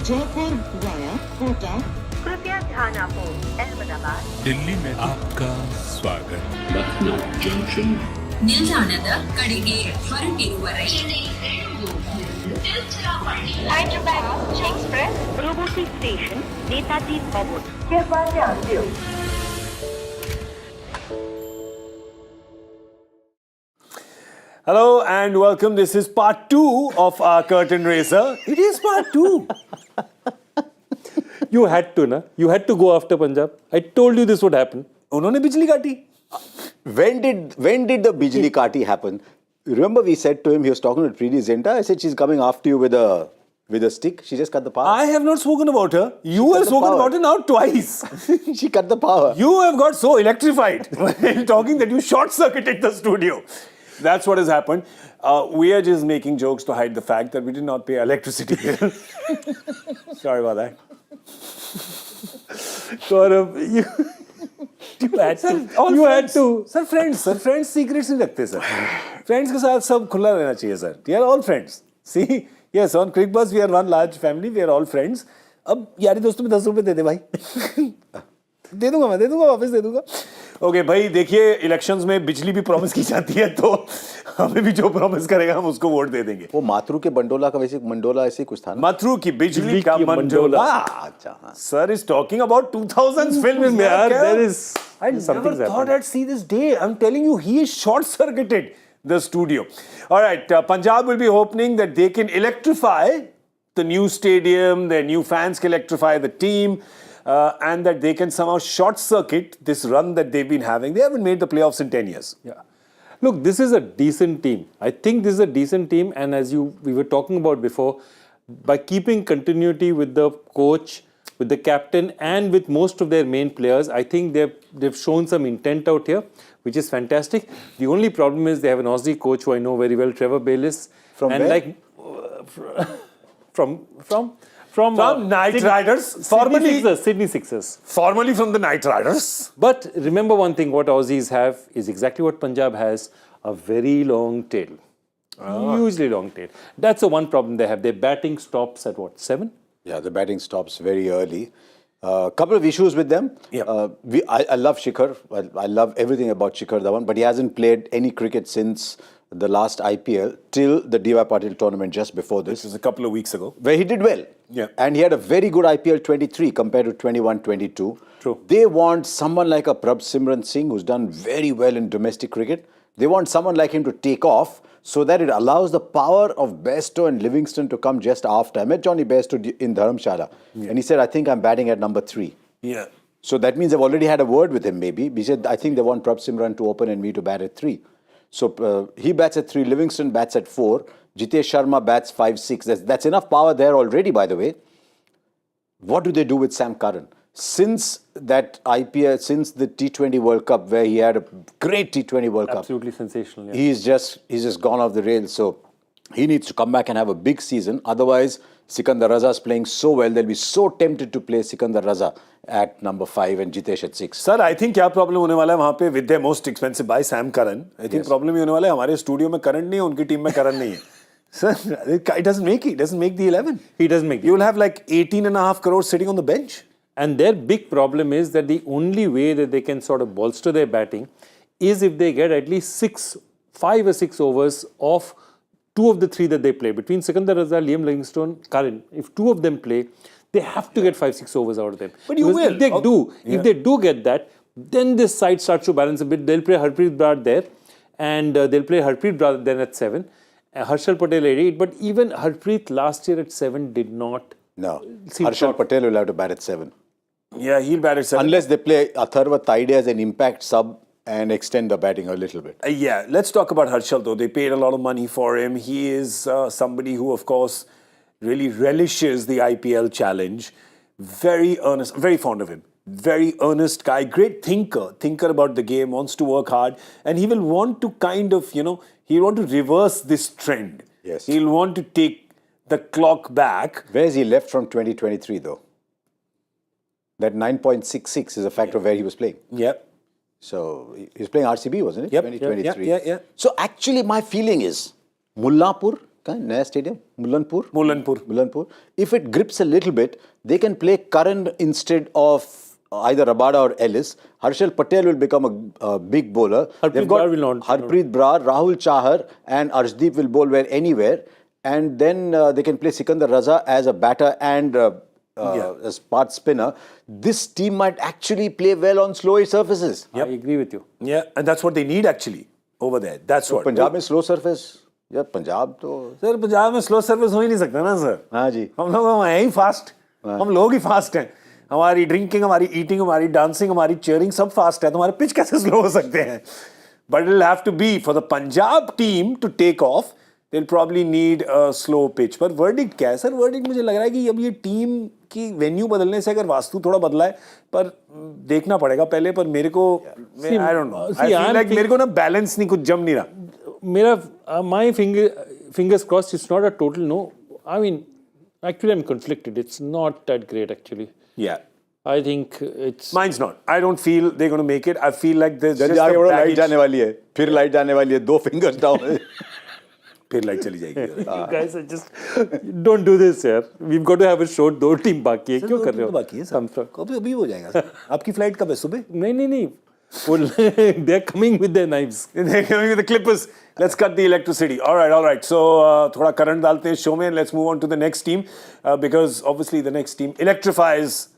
Jaipur via Kota. कृपया ध्यान आपो अहमदाबाद दिल्ली में आपका स्वागत. Lucknow Junction. ನಿಲ್ದಾಣದ ಕಡೆಗೆ ಹೊರಟಿರುವವರೇ Hyderabad Express Robosi Station Netaji Bhavan कृपया ध्यान दो. Hello and welcome. This is part 2 of our curtain raiser. It is part 2. You had to, na? You had to go after Punjab. I told you this would happen. उन्होंने बिजली काटी. When did the Bijli Kati happen? Remember we said to him, he was talking to Preeti Zinta, I said she's coming after you with a stick. She just cut the power. I have not spoken about her. You have spoken about her now twice. She cut the power. You have got so electrified while talking that you short-circuited the studio. That's what has happened. We are just making jokes to hide the fact that we did not pay electricity bill. Sorry about that. Gaurav, you had to. You had to. Sir, friends secrets नहीं रखते sir. Friends के साथ सब खुला रहना चाहिए sir. We are all friends. See, yes, on Cricbuzz we are one large family. We are all friends. अब यारी दोस्तों में 10 रुपए दे दे भाई. दे दूंगा वापस दे दूंगा. ओके भाई देखिए इलेक्शंस में बिजली भी प्रॉमिस की जाती है तो हमें भी जो प्रॉमिस करेगा हम उसको वोट दे देंगे. वो माथुर के बंडोला का वैसे मंडोला ऐसे कुछ था ना. माथुर की बिजली का मंडोला. अच्छा हाँ. Sir is talking about 2000s film. There is I never thought I'd see this day. I'm telling you, he is short-circuited the studio. All right, Punjab will be hoping that they can electrify the new stadium, their new fans can electrify the team, and that they can somehow short-circuit this run that they've been having. They haven't made the playoffs in 10 years. Yeah. Look, this is a decent team. I think this is a decent team, and as we were talking about before, by keeping continuity with the coach, with the captain, and with most of their main players, I think they've shown some intent out here, which is fantastic. The only problem is they have an Aussie coach who I know very well, Trevor Bayliss. From and where? Like, from Knight Riders, Sydney Sixers. Formerly from the Knight Riders. But remember one thing, what Aussies have is exactly what Punjab has, a very long tail. Hugely long tail. That's the one problem they have. Their batting stops at what, 7? Yeah, the batting stops very early. Couple of issues with them. Yeah. I love Shikhar. I love everything about Shikhar Dhawan, but he hasn't played any cricket since the last IPL till the D.Y. Patil tournament just before this. This was a couple of weeks ago. Where he did well. Yeah. And he had a very good IPL 23 compared to 21-22. True. They want someone like a Prabh Simran Singh who's done very well in domestic cricket. They want someone like him to take off so that it allows the power of Bairstow and Livingston to come just after. I met Johnny Bairstow in Dharamshala and he said, I think I'm batting at number 3. Yeah. So that means they've already had a word with him maybe. He said, I think they want Prabh Simran to open and me to bat at 3. So he bats at 3, Livingston bats at 4, Jitesh Sharma bats 5, 6. That's enough power there already, by the way. What do they do with Sam Curran? Since that IPL, since the T20 World Cup, where he had a great T20 World Cup. Absolutely sensational. Yeah. He's just gone off the rails. So he needs to come back and have a big season. Otherwise, Sikandar Raza is playing so well, they'll be so tempted to play Sikandar Raza at number 5 and Jitesh at 6. Sir, I think क्या problem होने वाला है वहाँ पे with their most expensive buy Sam Curran. I think problem ये होने वाला है हमारे studio में Curran नहीं है, उनकी team में Curran नहीं है. Sir, it doesn't make it. Doesn't make the 11. He doesn't make it. You will have like 18.5 crores sitting on the bench. And their big problem is that the only way that they can sort of bolster their batting is if they get at least 5 or 6 overs of 2 of the 3 that they play. Between Sikandar Raza, Liam Livingstone, Curran, if 2 of them play, they have to get 5-6 overs out of them. But you will. If they do get that, then this side starts to balance a bit. They'll play Harpreet Brar there, and they'll play Harpreet Brar then at 7. Harshal Patel at 8, but even Harpreet last year at 7 did not. No, Harshal Patel will have to bat at 7. Yeah, he'll bat at 7. Unless they play Atharva Taide as an impact sub and extend the batting a little bit. Yeah, let's talk about Harshal though. They paid a lot of money for him. He is somebody who, of course, really relishes the IPL challenge. Very earnest, very fond of him. Very earnest guy, great thinker about the game, wants to work hard, and he will want to kind of, he'll want to reverse this trend. Yes. He'll want to take the clock back. Where is he left from 2023 though? That 9.66 is a factor of where he was playing. Yep. So he was playing RCB, wasn't it? Yep. 2023. Yeah. So actually my feeling is Mullapur, Naya Stadium? Mullanpur? Mullanpur. If it grips a little bit, they can play Karan instead of either Rabada or Ellis. Harshal Patel will become a big bowler. They've got Harpreet Brar, Rahul Chahar and Arshdeep will bowl anywhere. And then they can play Sikandar Raza as a batter and as part spinner. This team might actually play well on slowy surfaces. I agree with you. Yeah, and that's what they need actually over there. That's what. Punjab में slow surface. यार पंजाब तो sir Punjab में slow service हो ही नहीं सकता ना sir. हाँ जी. हम लोग हैं ही फास्ट. हम लोग ही फास्ट हैं. हमारी ड्रिंकिंग, हमारी ईटिंग, हमारी डांसिंग, हमारी चीयरिंग सब फास्ट है. तो हमारे पिच कैसे स्लो हो सकते हैं? But it'll have to be for the Punjab team to take off. They'll probably need a slow pitch. पर verdict क्या है सर? Verdict मुझे लग रहा है कि अब ये टीम की वेन्यू बदलने से अगर वास्तु थोड़ा बदला है, पर देखना पड़ेगा पहले. पर मेरे को I don't know. I feel like मेरे को ना बैलेंस नहीं, कुछ जम नहीं रहा. My fingers crossed, it's not a total no. I mean, actually I'm conflicted. It's not that great actually. Yeah. I think it's... Mine's not. I don't feel they're going to make it. I feel like there's just a light जाने वाली है. फिर light जाने वाली है. 2 fingers down. फिर light चली जाएगी. You guys are just... Don't do this, yaar. We've got to have a show. 2 team बाकी है. क्यों कर रहे हो? बाकी है सर. अभी हो जाएगा. आपकी flight कब है? सुबह? नहीं. They're coming with their knives. They're coming with the clippers. Let's cut the electricity. All right. So, थोड़ा current डालते हैं show में. Let's move on to the next team because obviously the next team electrifies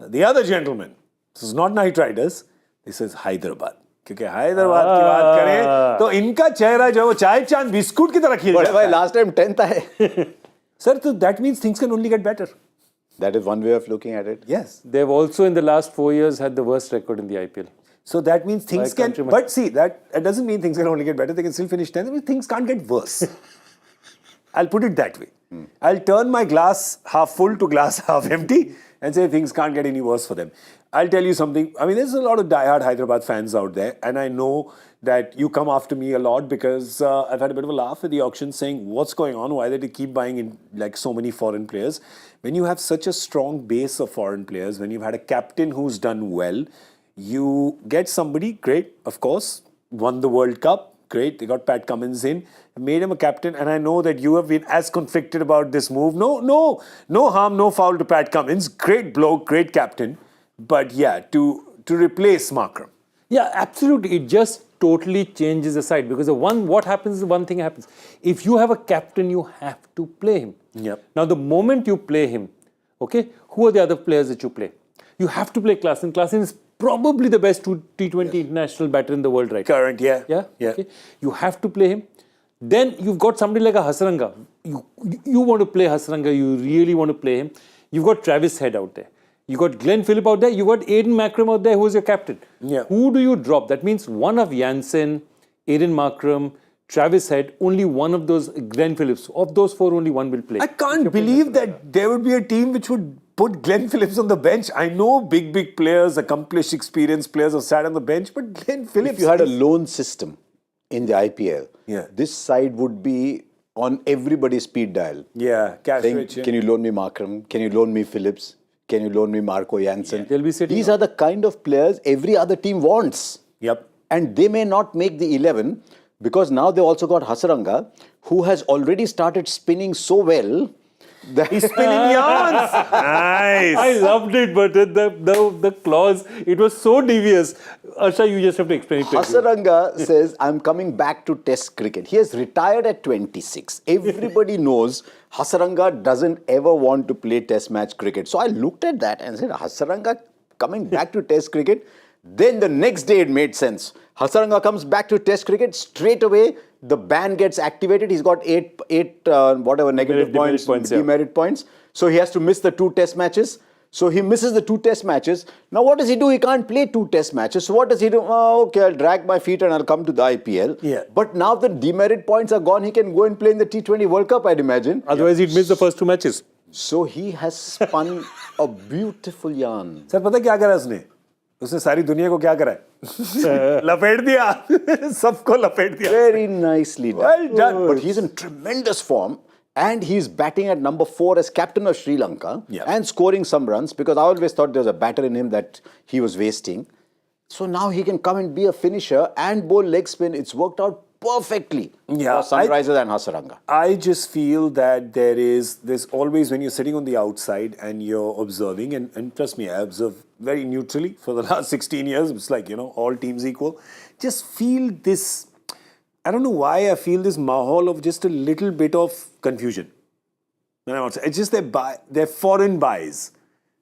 the other gentleman. This is not Night Riders. This is Hyderabad. क्योंकि हैदराबाद की बात करें तो इनका चेहरा जो है वो चाय चांद बिस्कुट की तरह खिल जाता है. भाई last time 10th आए. Sir, so that means things can only get better. That is one way of looking at it. Yes. They've also in the last 4 years had the worst record in the IPL. So that means things can... But see, that doesn't mean things can only get better. They can still finish 10th. I mean, things can't get worse. I'll put it that way. I'll turn my glass half full to glass half empty and say things can't get any worse for them. I'll tell you something. I mean, there's a lot of diehard Hyderabad fans out there. And I know that you come after me a lot because I've had a bit of a laugh at the auction saying, what's going on? Why did they keep buying in like so many foreign players? When you have such a strong base of foreign players, when you've had a captain who's done well, you get somebody, great, of course, won the World Cup, great, they got Pat Cummins in, made him a captain, and I know that you have been as conflicted about this move. No harm, no foul to Pat Cummins, great bloke, great captain, but yeah, to replace Markram. Yeah, absolutely, it just totally changes the side because what happens is one thing happens. If you have a captain, you have to play him. Yep. Now, the moment you play him, okay, who are the other players that you play? You have to play Klassen. Klassen is probably the best T20 international batter in the world right now. Current, yeah. Yeah? Okay. You have to play him. Then you've got somebody like a Hasaranga. You want to play Hasaranga. You really want to play him. You've got Travis Head out there. You got Glenn Phillip out there. You got Aiden Markram out there who is your captain. Yeah. Who do you drop? That means one of Jansen, Aiden Markram, Travis Head, only one of those, Glenn Phillips. Of those 4, only one will play. I can't believe that there would be a team which would put Glenn Phillips on the bench. I know big players, accomplished, experienced players have sat on the bench, but Glenn Phillips... If you had a loan system in the IPL, yeah, this side would be on everybody's speed dial. Yeah, cash saying, rich. Yeah. Can you loan me Markram? Can you loan me Phillips? Can you loan me Marco Jansen? Yeah, they'll be sitting These are the kind of players every other team wants. Yep. And they may not make the 11 because now they also got Hasaranga, who has already started spinning so well. He's spinning yarns. Nice. I loved it, but the clause, it was so devious. Harsha, you just have to explain it. Hasaranga says, I'm coming back to Test cricket. He has retired at 26. Everybody knows Hasaranga doesn't ever want to play Test match cricket. So I looked at that and said, Hasaranga coming back to Test cricket? Then the next day it made sense. Hasaranga comes back to Test cricket, straight away the ban gets activated. He's got eight negative points, demerit points. So he has to miss the 2 Test matches. So he misses the 2 Test matches. Now what does he do? He can't play 2 Test matches. So what does he do? Okay, I'll drag my feet and I'll come to the IPL. Yeah. But now the demerit points are gone. He can go and play in the T20 World Cup, I'd imagine. Otherwise he'd miss the first 2 matches. So he has spun a beautiful yarn. Sir, पता क्या करा उसने? उसने सारी दुनिया को क्या करा है? लपेट दिया. सबको लपेट दिया. Very nicely done. Well done. But he's in tremendous form and he's batting at number 4 as captain of Sri Lanka and scoring some runs because I always thought there was a batter in him that he was wasting. So now he can come and be a finisher and bowl leg spin. It's worked out perfectly Yeah, for Sunrisers and Hasaranga. I just feel that there's always, when you're sitting on the outside and you're observing, and trust me, I observe very neutrally for the last 16 years. It's like, all teams equal. Just feel this, I don't know why I feel this mahal of just a little bit of confusion. It's just their foreign buys.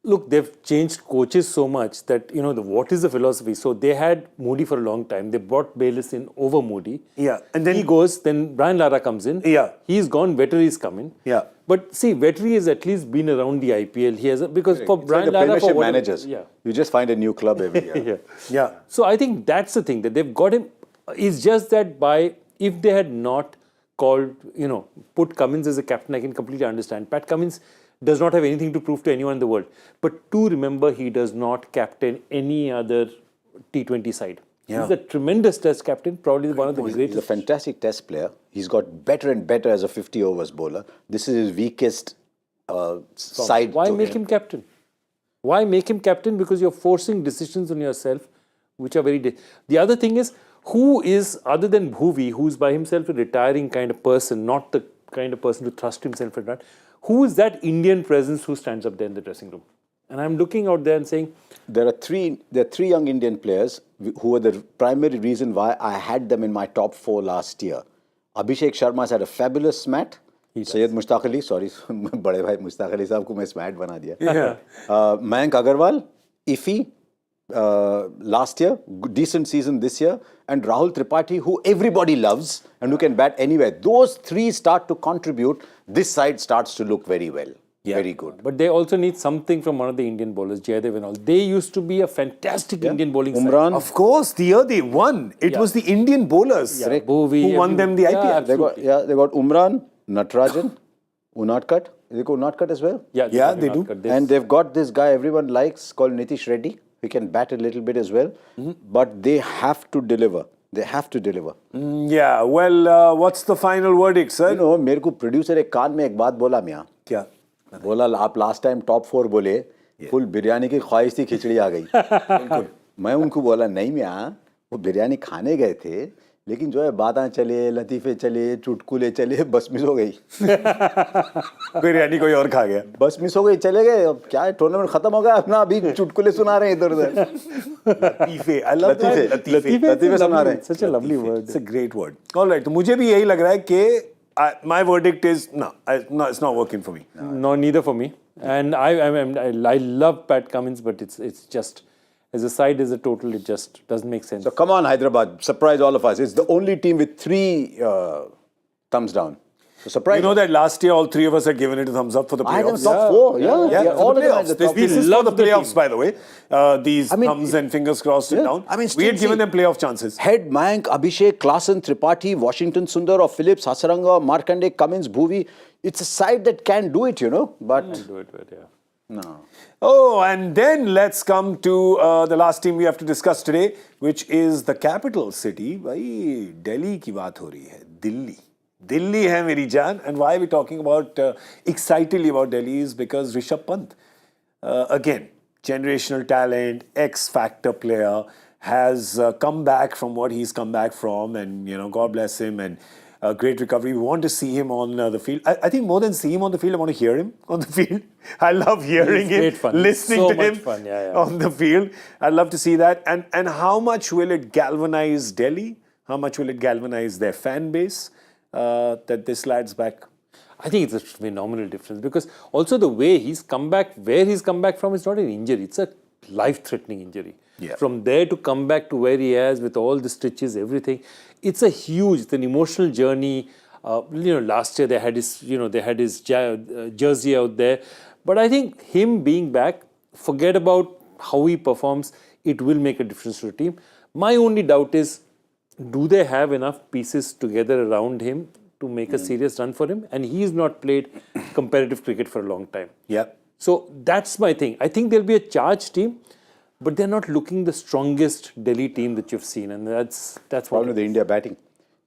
Look, they've changed coaches so much that, what is the philosophy? So they had Moody for a long time. They brought Bayliss in over Moody. Yeah. And then he goes, then Brian Lara comes in. Yeah. He's gone, Vetteri's come in. Yeah. But see, Vetteri has at least been around the IPL. He has, because for It's Brian like the Lara, Premiership for whatever, managers. Yeah. You just find a new club every year. Yeah. Yeah. So I think that's the thing, that they've got him. It's just that if they had not called, put Cummins as a captain, I can completely understand. Pat Cummins does not have anything to prove to anyone in the world. But to remember, he does not captain any other T20 side. Yeah. He's a tremendous test captain, probably one of the He's greatest. a fantastic test player. He's got better and better as a 50 overs bowler. This is his weakest side. Why to make him captain? Why make him captain? Because you're forcing decisions on yourself, which are very... The other thing is, who is, other than Bhuvi, who's by himself a retiring kind of person, not the kind of person to thrust himself in front, who is that Indian presence who stands up there in the dressing room? And I'm looking out there and saying... There are three young Indian players who are the primary reason why I had them in my top 4 last year. Abhishek Sharma's had a fabulous mat. Syed Mushtaq Ali, sorry, bade bhai Mushtaq Ali sahab ko main smat bana diya. Yeah. Mayank Agarwal, Iffy, last year, decent season this year, and Rahul Tripathi, who everybody loves and who can bat anywhere. Those 3 start to contribute. This side starts to look very well. Yeah. Very good. But they also need something from one of the Indian bowlers, Jaydev and all. They used to be a fantastic Indian bowling Umran. side. Of course, the year they won, it was the Indian bowlers Bhuvi, who won them the IPL. They got Umran, Natarajan, Unadkat. They got Unadkat as well. Yeah, they do. And they've got this guy everyone likes called Nitish Reddy. He can bat a little bit as well. But they have to deliver. They have to deliver. Yeah, well, what's the final verdict, sir? You know, मेरे को producer एक कान में एक बात बोला मियाँ. क्या? बोला आप लास्ट टाइम टॉप 4 बोले फुल बिरयानी की ख्वाहिश थी खिचड़ी आ गई. मैं उनको बोला नहीं मियाँ वो बिरयानी खाने गए थे लेकिन जो है बातें चले लतीफ़े चले चुटकुले चले बस मिस हो गई. बिरयानी कोई और खा गया. बस मिस हो गई चले गए. अब क्या है टूर्नामेंट खत्म हो गया अपना अभी चुटकुले सुना रहे हैं इधर उधर. लतीफ़े, I love that. लतीफ़े सुना रहे हैं. Such a lovely word. It's a great word. All right, तो मुझे भी यही लग रहा है कि my verdict is no, it's not working for me. No, neither for me. And I love Pat Cummins, but it's just, as a side, as a total, it just doesn't make sense. So come on Hyderabad, surprise all of us. It's the only team with 3 thumbs down. So surprise. You know that last year all 3 of us had given it a thumbs up for the I had them playoffs. top 4. Yeah, All all the of them playoffs. at the top. This is for the playoffs, by the way. These thumbs and fingers crossed it down. I mean, we had still given them playoff chances. Head Mayank, Abhishek, Klassen, Tripathi, Washington Sundar or Phillips, Hasaranga, Markande, Cummins, Bhuvi. It's a side that can do it, you know. But Do it, yeah. no. Oh, and then let's come to the last team we have to discuss today, which is the capital city. Bhai, Delhi की बात हो रही है. Delhi. Delhi hai meri jaan. And why are we talking about excitedly about Delhi is because Rishabh Pant, again, generational talent, X-factor player, has come back from what he's come back from, and God bless him, and great recovery. We want to see him on the field. I think more than see him on the field, I want to hear him on the field. I love hearing him, great fun. listening So to much him fun. Yeah. on the field. I'd love to see that. And how much will it galvanize Delhi? How much will it galvanize their fan base that this lad's back? I think it's a phenomenal difference because also the way he's come back, where he's come back from, is not an injury. It's a life-threatening injury. Yeah. From there to come back to where he is with all the stitches, everything, it's an emotional journey. Last year they had his jersey out there, but I think him being back, forget about how he performs. It will make a difference to the team. My only doubt is, do they have enough pieces together around him to make a serious run for him? And he's not played competitive cricket for a long time. Yeah. So that's my thing. I think there'll be a charged team, but they're not looking the strongest Delhi team that you've seen, and that's what. Problem with the India batting.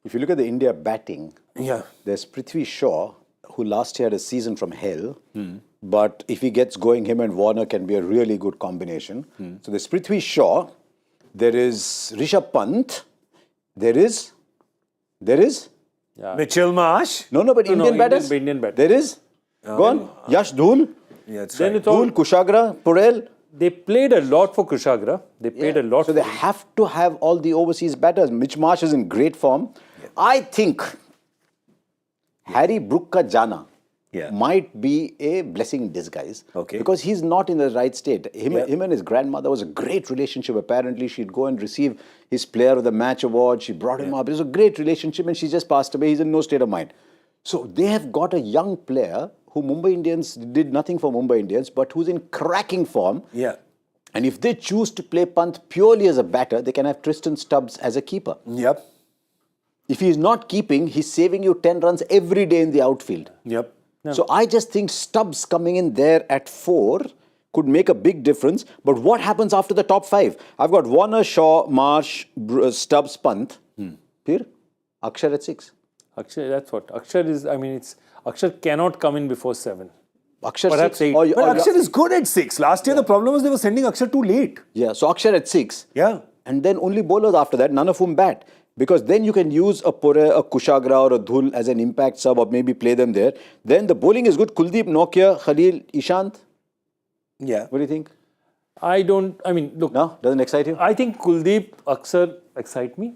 If you look at the India batting, Yeah. there's Prithvi Shaw, who last year had a season from hell. But if he gets going, him and Warner can be a really good combination. So there's Prithvi Shaw, there is Rishabh Pant, there is There is? Mitchell Marsh. No, but Indian batters? Indian batters. There is? Go on. Yash Dhul. Yeah, that's Then right. it's all, Dhul, Kushagra, Purell. they played a lot for Kushagra. They played a lot So for they have to have all the overseas batters. Mitch Marsh is in great form. I think Harry Brook ka jana might be a blessing in disguise. Okay. Because he's not in the right state. Him and his grandmother was a great relationship. Apparently, she'd go and receive his Player of the Match award. She brought him up. It was a great relationship, and she just passed away. He's in no state of mind. So they have got a young player who Mumbai Indians did nothing for Mumbai Indians, but who's in cracking form. Yeah. And if they choose to play Pant purely as a batter, they can have Tristan Stubbs as a keeper. Yep. If he's not keeping, he's saving you 10 runs every day in the outfield. Yep. So I just think Stubbs coming in there at 4 could make a big difference. But what happens after the top 5? I've got Warner, Shaw, Marsh, Stubbs, Pant. Phir? Akshar at 6. Akshay, that's what. Akshar is, Akshar cannot come in before 7. Akshar Perhaps 6. eight. Or, But Akshar is good at 6. Last year, the problem was they were sending Akshar too late. yeah, so Akshar at 6. Yeah. And then only bowlers after that, none of whom bat. Because then you can use a Pure, a Kushagra or a Dhul as an impact sub or maybe play them there. Then the bowling is good. Kuldeep, Nokia, Khalil, Ishant. Yeah. What do you think? Look, No? Doesn't excite you? I think Kuldeep, Akshar excite me.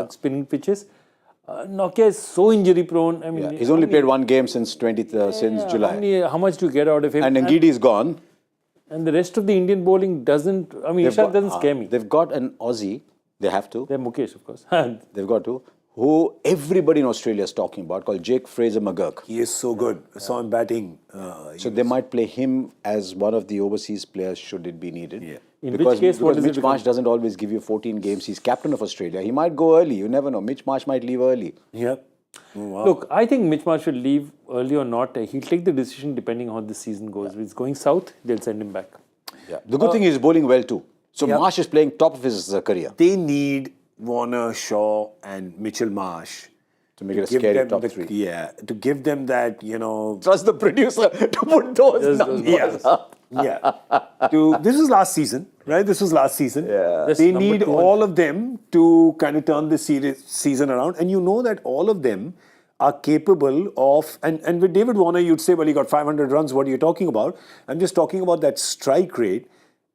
Spinning pitches. Nokia is so injury prone. He's only played one game since July. How much do you get out of him? And Ngidi is gone. And the rest of the Indian bowling doesn't. Ishant doesn't scare me. They've got an Aussie. They have to. They're Mukesh, of course. They've got to. Who everybody in Australia is talking about, called Jake Fraser McGurk. He is so good. I saw him batting. So they might play him as one of the overseas players should it be needed. Yeah. In which case, what because does it Mitch become? Marsh doesn't always give you 14 games. He's captain of Australia. He might go early. You never know. Mitch Marsh might leave early. Yeah. Oh, wow. Look, I think Mitch Marsh should leave early or not. He'll take the decision depending on how the season goes. If it's going south, they'll send him back. Yeah. The good thing is he's bowling well too. So Marsh is playing top of his career. They need Warner, Shaw, and Mitchell Marsh To make it a scary top 3. Yeah, to give them that, Trust the producer to put those numbers up. Yeah. This was last season, right? This was last season. Yeah. That's They number need 200. all of them to kind of turn this season around. And you know that all of them are capable of, and with David Warner, you'd say, well, he got 500 runs. What are you talking about? I'm just talking about that strike rate.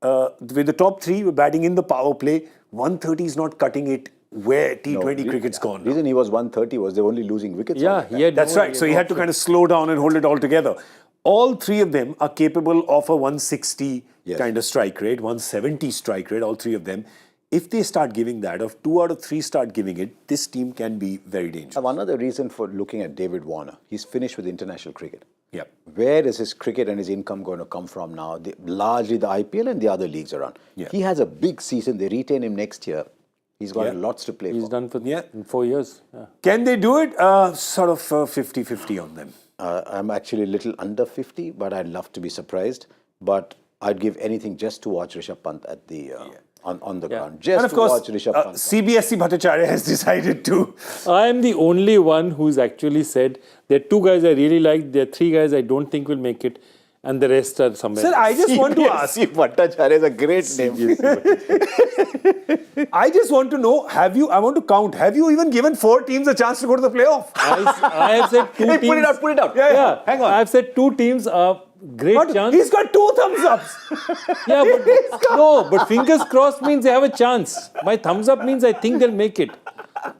With the top 3, we're batting in the power play. 130 is not cutting it where T20 cricket's gone. The reason he was 130 was they were only losing wickets. all the time. Yeah, That's right. So he had to kind of slow down and hold it all together. All 3 of them are capable of a 160 kind of strike rate, 170 strike rate, all 3 of them. If they start giving that, if 2 out of 3 start giving it, this team can be very dangerous. One other reason for looking at David Warner, he's finished with international cricket. Yeah. Where is his cricket and his income going to come from now? Largely the IPL and the other leagues around. Yeah. He has a big season. They retain him next year. He's got lots to play He's for. done for Yeah. in 4 years. Yeah. Can they do it? Sort of 50-50 on them. I'm actually a little under 50, but I'd love to be surprised. But I'd give anything just to watch Rishabh Pant at the on the ground. Just And of to course, watch Rishabh Pant. CBSE Bhattacharya has decided to. I am the only one who's actually said there are 2 guys I really like, there are 3 guys I don't think will make it, and the rest are somewhere. Sir, I just want to ask. Bhattacharya is a great name. I just want to know, I want to count, have you even given 4 teams a chance to go to the playoff? I have said 2 Hey, teams. put it out. Yeah, hang on. I've said 2 teams are great But chance. he's got 2 thumbs ups. Yeah, but fingers crossed means they have a chance. My thumbs up means I think they'll make it.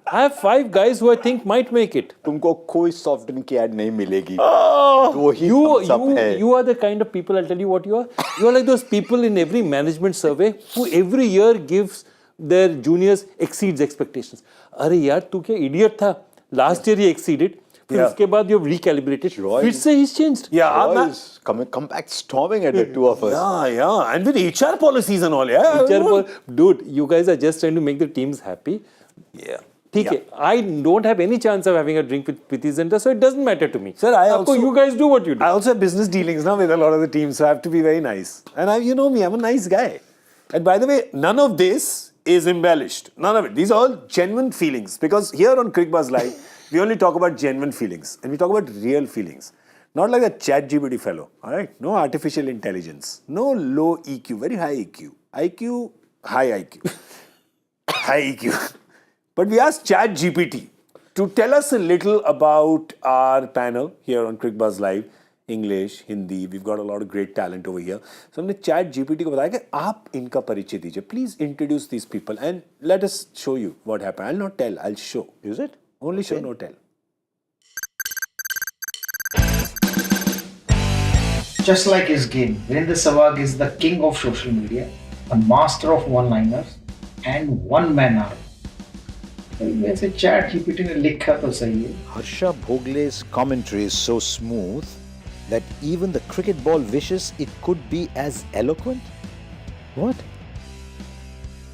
I have 5 guys who I think might make it. तुमको कोई soft drink की ad नहीं मिलेगी. दो ही thumbs up है. You are the kind of people, I'll tell you what you are. You are like those people in every management survey who every year gives their juniors exceeds expectations. अरे यार तू क्या idiot था? Last year he exceeded. फिर उसके बाद you've recalibrated. फिर से he's changed. Yeah, Boys, come back storming at the 2 of us. yeah. And with HR policies and all, yeah. Dude, you guys are just trying to make the teams happy. Yeah. ठीक है, I don't have any chance of having a drink with Priti Zinta, so it doesn't matter to me. Sir, you guys do what you do. I also have business dealings now with a lot of the teams, so I have to be very nice. And you know me, I'm a nice guy. And by the way, none of this is embellished. None of it. These are all genuine feelings. Because here on Cricbuzz Live, we only talk about genuine feelings. And we talk about real feelings. Not like a ChatGPT fellow. All right? No artificial intelligence. No low EQ. Very high EQ. IQ, high IQ. High EQ. But we asked ChatGPT to tell us a little about our panel here on Cricbuzz Live. English, Hindi, we've got a lot of great talent over here. So हमने chat GPT को बताया कि आप इनका परिचय दीजिए. Please introduce these people and let us show you what happened. I'll not tell, I'll show. Is it? Only show, no tell. Just like his game, Virender Sehwag is the king of social media, a master of one-liners and one-man army. वैसे chat GPT ने लिखा तो सही है. Harsha Bhogle's commentary is so smooth that even the cricket ball wishes it could be as eloquent. What?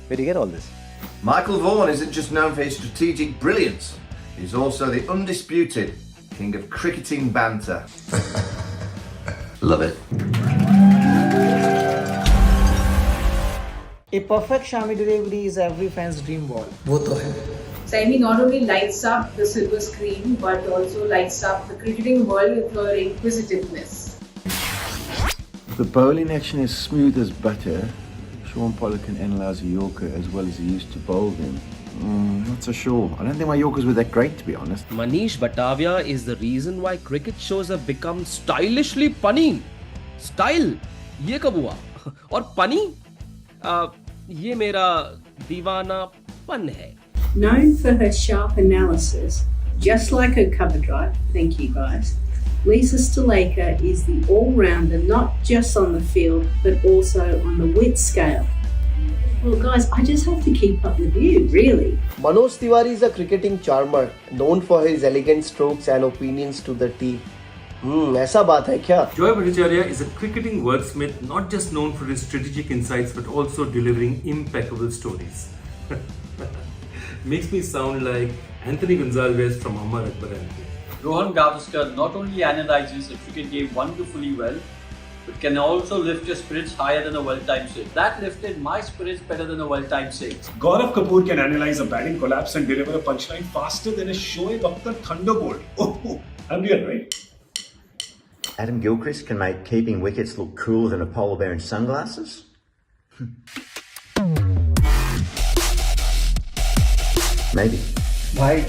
Where do you get all this? Michael Vaughan isn't just known for his strategic brilliance, he's also the undisputed king of cricketing banter. Love it. A perfect Shami delivery is every fan's dream ball. वो तो है. Saimi not only lights up the silver screen but also lights up the cricketing world with her inquisitiveness. The bowling action is smooth as butter. Sean Pollock can analyse a Yorker as well as he used to bowl them. Not so sure. I don't think my Yorkers were that great, to be honest. Manish Batavia is the reason why cricket shows have become stylishly punny. Style, ये कब हुआ? और punny? ये मेरा दीवानापन है. Known for her sharp analysis, just like her cover drive, thank you guys, Lisa Sthalekar is the all-rounder not just on the field but also on the wit scale. Well guys, I just have to keep up with you, really. Manoj Tiwari is a cricketing charmer, known for his elegant strokes and opinions to the tee. ऐसा बात है क्या? Joy Bhattacharjya is a cricketing wordsmith not just known for his strategic insights but also delivering impeccable stories. Makes me sound like Anthony Gonzalez from Ammar Akbar Anthony. Rohan Gavaskar not only analyzes the cricket game wonderfully well, but can also lift your spirits higher than a well-timed six. That lifted my spirits better than a well-timed six. Gaurav Kapur can analyze a batting collapse and deliver a punchline faster than a Shoaib Akhtar thunderbolt. Oh, I'm real, right? Adam Gilchrist can make keeping wickets look cooler than a polar bear in sunglasses. Maybe. Why?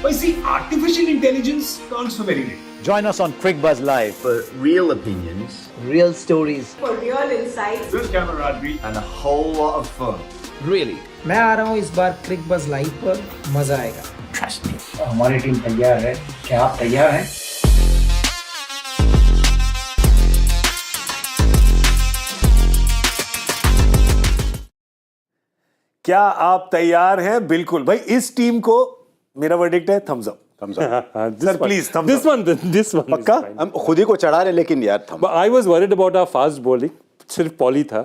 But see, artificial intelligence counts for very little. Join us on Cricbuzz Live for real opinions, real stories, For real insights, Real camaraderie, And a whole lot of fun. Really? मैं आ रहा हूँ इस बार Cricbuzz Live पर मजा आएगा. trust me. हमारी team तैयार है. क्या आप तैयार हैं? क्या आप तैयार हैं? बिल्कुल भाई. इस टीम को मेरा वर्डिक्ट है thumbs up. Sir, please, thumbs up. This one. पक्का? हम खुद ही को चढ़ा रहे लेकिन यार थम. But I was worried about our fast bowling. सिर्फ पॉली था.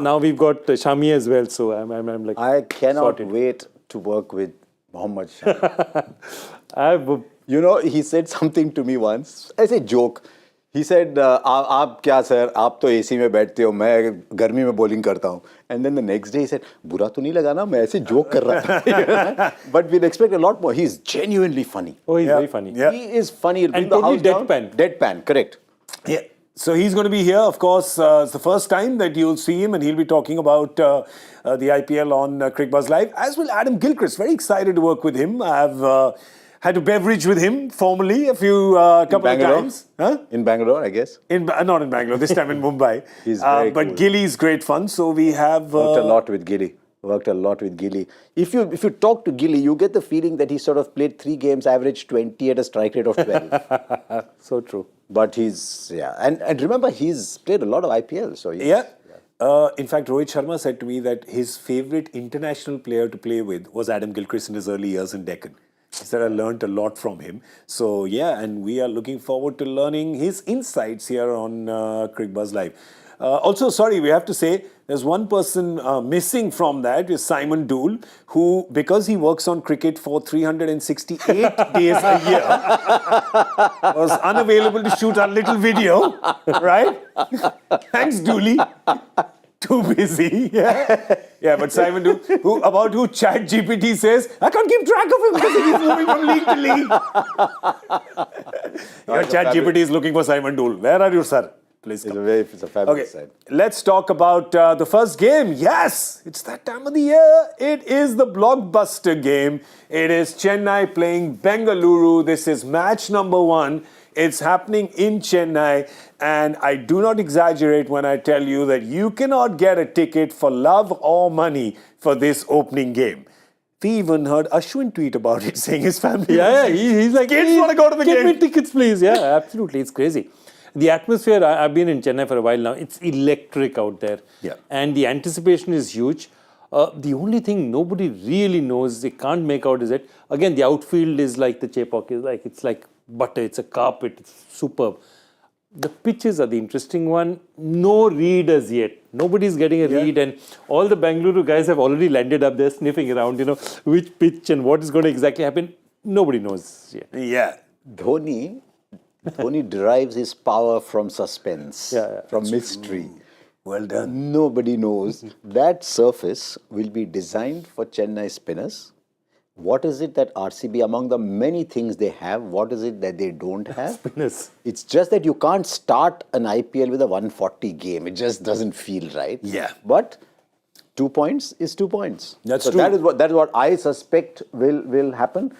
Now we've got Shami as well, so I'm like. I cannot sorted. wait to work with Mohammad Shami. You know, he said something to me once as a joke. He said, आप क्या sir, आप तो AC में बैठते हो, मैं गर्मी में बॉलिंग करता हूँ. And then the next day he said, बुरा तो नहीं लगा ना, मैं ऐसे जोक कर रहा था. But we'll expect a lot more. He's genuinely funny. Oh, he's very funny. Yeah. He is funny. He'll And bring the totally house down. deadpan. Deadpan, correct. Yeah. So he's going to be here, of course. It's the first time that you'll see him, and he'll be talking about the IPL on Cricbuzz Live, as will Adam Gilchrist. Very excited to work with him. I've had a beverage with him formally a couple of times. Huh? In Bangalore, I guess. Not in Bangalore, this time in Mumbai. He's very but cool. Gilly's great fun. So we have Worked a lot with Gilly. If you talk to Gilly, you get the feeling that he sort of played 3 games, averaged 20 at a strike rate of 12. So true. But he's, and remember, he's played a lot of IPL. So Yeah. In fact, Rohit Sharma said to me that his favorite international player to play with was Adam Gilchrist in his early years in Deccan. He said I learned a lot from him. So yeah, and we are looking forward to learning his insights here on Cricbuzz Live. Also, sorry, we have to say there's one person missing from that is Simon Dool, who, because he works on cricket for 368 days a year, was unavailable to shoot our little video, right? Thanks, Dooley. Too busy. Yeah, but Simon Dool, who ChatGPT says, I can't keep track of him because he's moving from league to league. Your ChatGPT is looking for Simon Dool. Where are you, sir? Please It's come. it's a fabulous side. Let's talk about the first game. Yes, it's that time of the year. It is the blockbuster game. It is Chennai playing Bengaluru. This is match number 1. It's happening in Chennai. And I do not exaggerate when I tell you that you cannot get a ticket for love or money for this opening game. We even heard Ashwin tweet about it, saying his family. He's like, kids want to go to the game. Give me tickets, please. Yeah, absolutely. It's crazy. The atmosphere, I've been in Chennai for a while now. It's electric out there. Yeah. And the anticipation is huge. The only thing nobody really knows, they can't make out is that, again, the outfield is like the Chepauk. It's like butter. It's a carpet. It's superb. The pitches are the interesting one. No readers yet. Nobody's getting a read, and all the Bengaluru guys have already landed up there sniffing around, which pitch and what is going to exactly happen. Nobody knows yet. Yeah. Dhoni derives his power from suspense, from mystery. Well done. Nobody knows. That surface will be designed for Chennai spinners. What is it that RCB, among the many things they have, what is it that they don't have? Spinners. It's just that you can't start an IPL with a 140 game. It just doesn't feel right. Yeah. But 2 points is 2 points. That's so true. That is what I suspect will happen.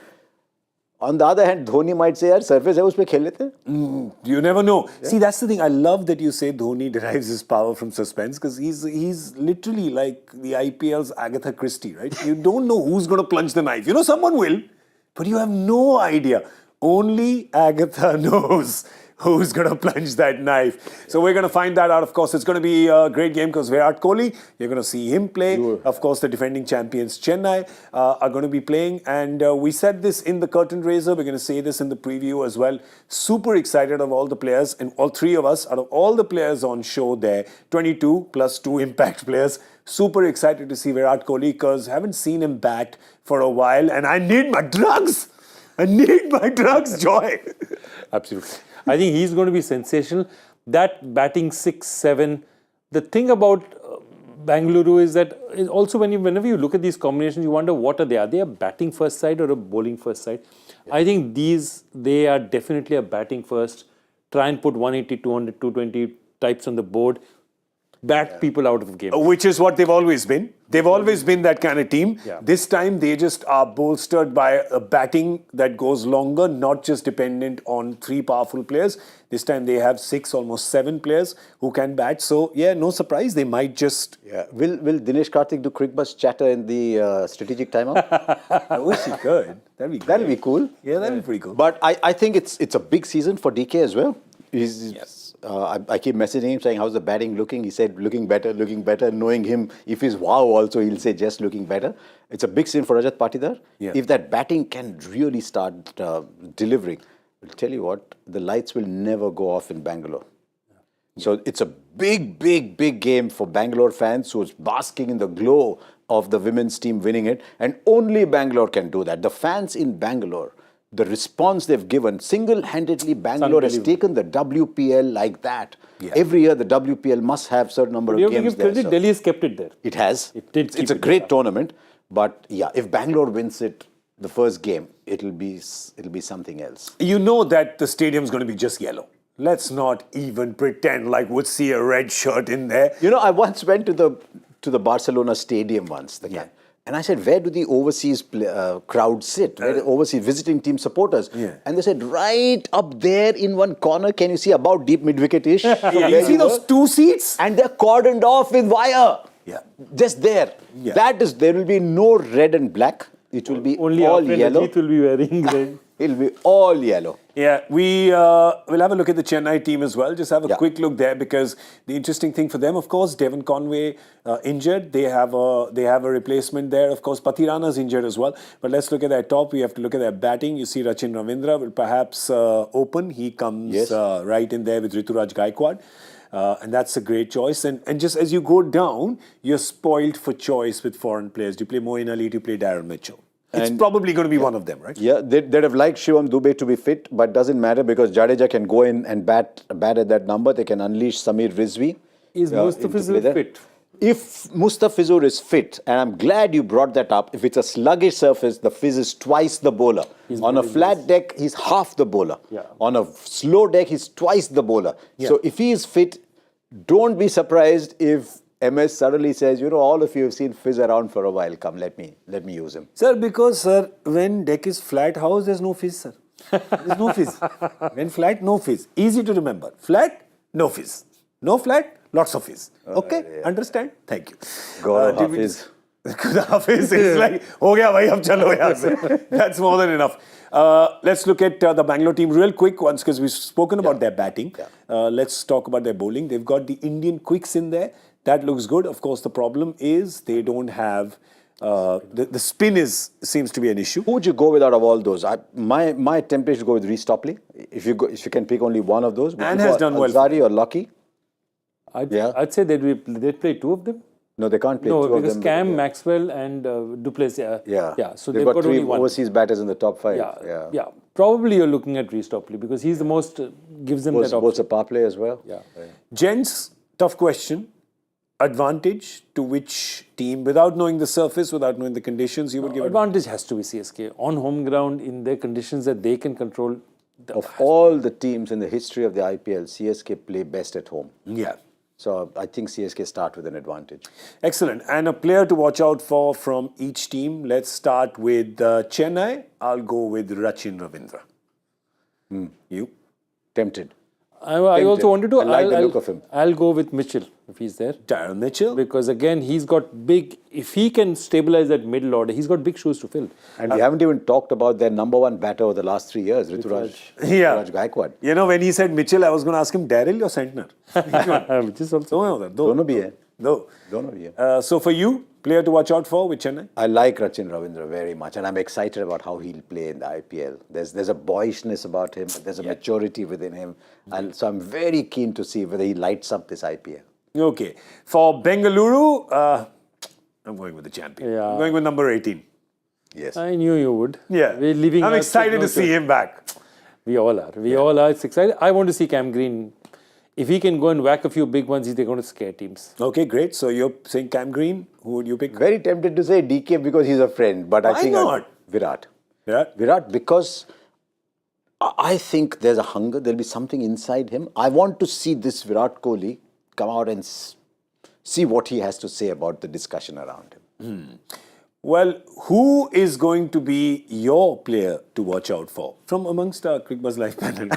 On the other hand, Dhoni might say, "Yaar, surface hai, uspe khel lete." You never know. Yeah. See, that's the thing. I love that you say Dhoni derives his power from suspense, because he's literally like the IPL's Agatha Christie, right? You don't know who's going to plunge the knife. Someone will, but you have no idea. Only Agatha knows who's going to plunge that knife. So we're going to find that out. Of course, it's going to be a great game because Virat Kohli, you're going to see him play. Of course, the defending champions Chennai are going to be playing. And we said this in the curtain raiser. We're going to say this in the preview as well. Super excited of all the players, and all 3 of us, out of all the players on show there, 22 plus 2 impact players. Super excited to see Virat Kohli because I haven't seen him bat for a while, and I need my drugs. I need my drugs, Joy. Absolutely. I think he's going to be sensational. That batting 6-7. The thing about Bengaluru is that also whenever you look at these combinations, you wonder what are they? Are they a batting first side or a bowling first side? Yeah. I think they are definitely a batting first. Try and put 180, 200, 220 types on the board. Bat people out of the game. Which is what they've always been. They've always been that kind of team. Yeah. This time they just are bolstered by a batting that goes longer, not just dependent on 3 powerful players. This time they have 6, almost 7 players who can bat. So, no surprise. They might just... Yeah. Will Dinesh Karthik do Cricbuzz chatter in the strategic timeout? I wish he could. That'd be great. That'll be cool. Yeah, that'd be pretty cool. But I think it's a big season for DK as well. I keep messaging him saying, how's the batting looking? He said, looking better. Knowing him, if he's wow also, he'll say just looking better. It's a big sin for Rajat Patidar. Yeah. If that batting can really start delivering, I'll tell you what, the lights will never go off in Bangalore. Yeah. So it's a big game for Bangalore fans who's basking in the glow of the women's team winning it. And only Bangalore can do that. The fans in Bangalore, the response they've given, single-handedly Bangalore has taken the WPL like that. Yeah. Every year the WPL must have certain number of games there. Credit, Delhi has kept it there. It has. It's a great tournament. But if Bangalore wins it, the first game, it'll be something else. You know that the stadium's going to be just yellow. Let's not even pretend like we'd see a red shirt in there. I once went to the Barcelona stadium once. And I said, where do the overseas crowd sit? Where the overseas visiting team supporters? Yeah. And they said, right up there in one corner, can you see about deep mid-wicket-ish? You see those 2 seats? And they're cordoned off with wire. Yeah. Just there. Yeah. There will be no red and black. It will be only all yellow. It will be wearing red. It'll be all yellow. Yeah, we'll have a look at the Chennai team as well. Just have a quick look there, because the interesting thing for them, of course, Devon Conway injured. They have a replacement there. Of course, Pathirana's injured as well. But let's look at their top. We have to look at their batting. You see Rachin Ravindra will perhaps open. He comes right in there with Rituraj Gaikwad. And that's a great choice. And just as you go down, you're spoiled for choice with foreign players. Do you play Moeen Ali? Do you play Darren Mitchell? It's probably going to be one of them, right? Yeah, they'd have liked Shivam Dubey to be fit, but doesn't matter because Jadeja can go in and bat at that number. They can unleash Samir Rizvi. Is Mustafizul fit? if Mustafizur is fit, and I'm glad you brought that up, if it's a sluggish surface, the Fizz is twice the bowler. On a flat deck, he's half the bowler. Yeah. On a slow deck, he's twice the bowler. Yeah. So if he is fit, don't be surprised if MS suddenly says, all of you have seen Fizz around for a while. Come, let me use him. Sir, because, sir, when deck is flat, how is there's no fizz, sir? There's no fizz. When flat, no fizz. Easy to remember. Flat, no fizz. No flat, lots of fizz. Okay? Yeah. Understand? Thank you. Gaurav Hafiz. Hafiz is like, ho gaya bhai, ab chalo yahan se. That's more than enough. Let's look at the Bangalore team real quick once, because we've spoken about their batting. Let's talk about their bowling. They've got the Indian quicks in there. That looks good. Of course, the problem is they don't have the spin seems to be an issue. Who would you go with out of all those? My temptation is to go with Reece Topley. If you can pick only one of those, and has done well. Azari or Lucky? I'd say they'd play two of them. No, they can't play two of them. No, because Cam, Maxwell and Duplessis. Yeah. So they've got 3 overseas batters in the top 5. Yeah. Probably you're looking at Reece Topley because he's the most, gives them that option. Bowls a power play as well. Yeah. Gents, tough question. Advantage to which team, without knowing the surface, without knowing the conditions, you would give advantage has to be CSK. On home ground, in their conditions that they can control. Of all the teams in the history of the IPL, CSK play best at home. Yeah. So I think CSK start with an advantage. Excellent. And a player to watch out for from each team. Let's start with Chennai. I'll go with Rachin Ravindra. You? Tempted. I also wanted to. I like the look of him. I'll go with Mitchell if he's there. Darren Mitchell. Because again, he's got big. If he can stabilize that middle order, he's got big shoes to fill. And we haven't even talked about their number 1 batter over the last 3 years, Rituraj Gaikwad. You know, when he said Mitchell, I was going to ask him Daryl or Santner. Which is also. Dono bhi hai. No. Dono bhi hai. So for you, player to watch out for with Chennai? I like Rachin Ravindra very much, and I'm excited about how he'll play in the IPL. There's a boyishness about him, there's a maturity within him, and so I'm very keen to see whether he lights up this IPL. Okay. For Bengaluru, I'm going with the champion. Yeah. I'm going with number 18. Yes. I knew you would. Yeah. I'm excited to see him back. We all are. We all are. It's exciting. I want to see Cam Green. If he can go and whack a few big ones, they're going to scare teams. Okay, great. So you're saying Cam Green. Who would you pick? Very tempted to say DK because he's a friend, but I think Virat. Virat, because I think there's a hunger. There'll be something inside him. I want to see this Virat Kohli come out and see what he has to say about the discussion around him. Well, who is going to be your player to watch out for from amongst our Cricbuzz Live panel?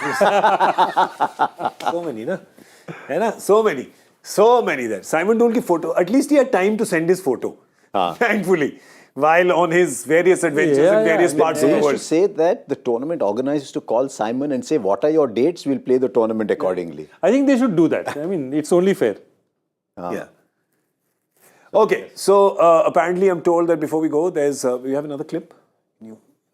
So many, na? So many there. Simon Dole ki photo. At least he had time to send his photo. Thankfully, while on his various adventures in various parts of the world. They used to say that the tournament organizers to call Simon and say, "What are your dates? We'll play the tournament accordingly." I think they should do that. I mean, it's only fair. Yeah. Okay, so apparently I'm told that before we go, we have another clip.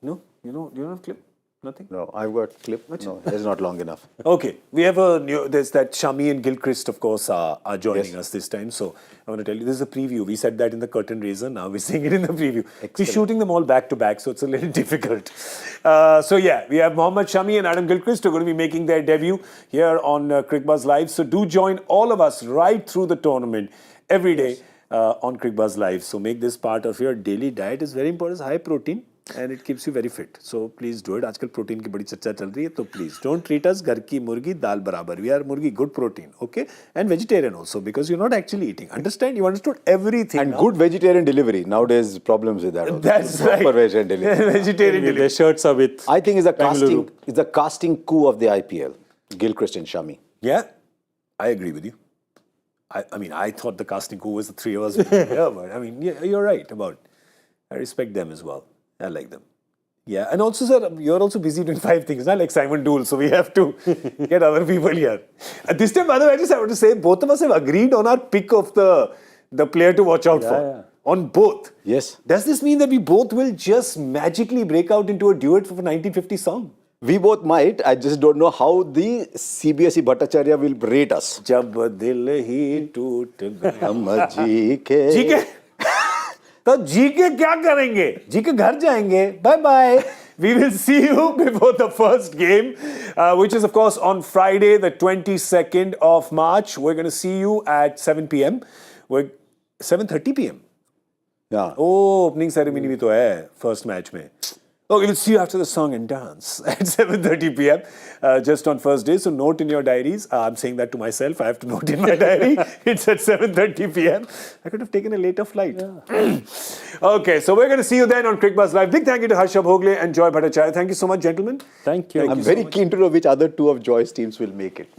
No? You don't have a clip? Nothing? No, I've got clip. No, it's not long enough. Okay, we have there's that Shami and Gill, of course, are joining us this time. So I want to tell you, this is a preview. We said that in the curtain raiser. Now we're saying it in the preview. We're shooting them all back to back, so it's a little difficult. So yeah, we have Mohammad Shami and Adam Gilchrist who are going to be making their debut here on Cricbuzz Live. So do join all of us right through the tournament every day. On Cricbuzz Live. So make this part of your daily diet. Is very important. It's high protein and it keeps you very fit. So please do it. Aajkal protein ki badi charcha chal rahi hai. So please don't treat us ghar ki murgi dal barabar. We are murgi, good protein. Okay? And vegetarian also because you're not actually eating. Understand? You understood everything. And good vegetarian delivery. Nowadays problems with that. Also. That's right. Proper vegetarian delivery. Vegetarian delivery. Their shirts are with. I think it's a casting coup of the IPL. Gilchrist and Shami. Yeah, I agree with you. I mean, I thought the casting coup was the 3 of us. Yeah, but I mean, yeah, you're right about it. I respect them as well. I like them. Yeah, and also, sir, you're also busy doing 5 things, not like Simon Dool, so we have to get other people here. This time, by the way, I just have to say, both of us have agreed on our pick of the player to watch out for. Yeah. On both. Yes. Does this mean that we both will just magically break out into a duet for a 1950 song? We both might. I just don't know how the CBSE Bhattacharya will rate us. Jab dil hi toot gaya. GK. तो GK क्या करेंगे? GK घर जाएंगे. Bye bye. We will see you before the first game, which is of course on Friday, the 22nd of March. We're going to see you at 7 p.m. 7:30 p.m. Yeah. Oh, opening ceremony भी तो है first match में. Okay, we'll see you after the song and dance at 7:30 p.m. Just on first day. So note in your diaries. I'm saying that to myself. I have to note in my diary. It's at 7:30 p.m. I could have taken a later flight. Yeah. Okay, so we're going to see you then on Cricbuzz Live. Big thank you to Harsha Bhogle and Joy Bhattacharjya. Thank you so much, gentlemen. Thank you. I'm very keen to know which other two of Joy's teams will make it.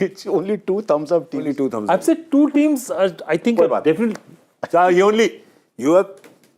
Which only 2 thumbs up teams. Only 2 thumbs I've up. said 2 teams. I think are definitely.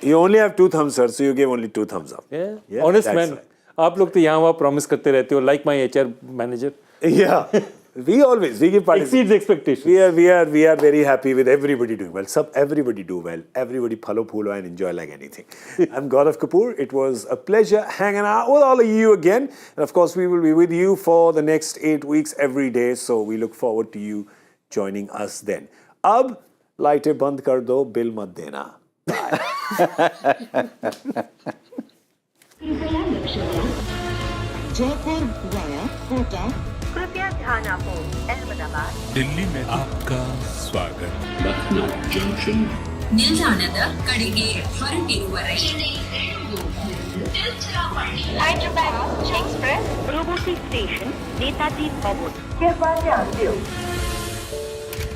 You only have 2 thumbs, sir. So you gave only 2 thumbs up. Yeah. Honest man. Right. आप लोग तो यहाँ वहाँ promise करते रहते हो. Like my HR manager. Yeah. We give participation. Exceeds expectations. We are very happy with everybody doing well. Everybody do well. Everybody phalo phulo and enjoy like anything. I'm Gaurav Kapur. It was a pleasure hanging out with all of you again. And of course, we will be with you for the next 8 weeks every day. So we look forward to you joining us then. Ab lighte band kar do, bill mat dena. Bye. Jaipur via Kota. कृपया ध्यान आपको अहमदाबाद दिल्ली में आपका स्वागत. Lucknow Junction. ನಿಲ್ದಾಣದ ಕಡೆಗೆ ಹೊರಟಿರುವರೆ Hyderabad Express, Robosi Station, Netaji Bhavan. कृपया ध्यान दें.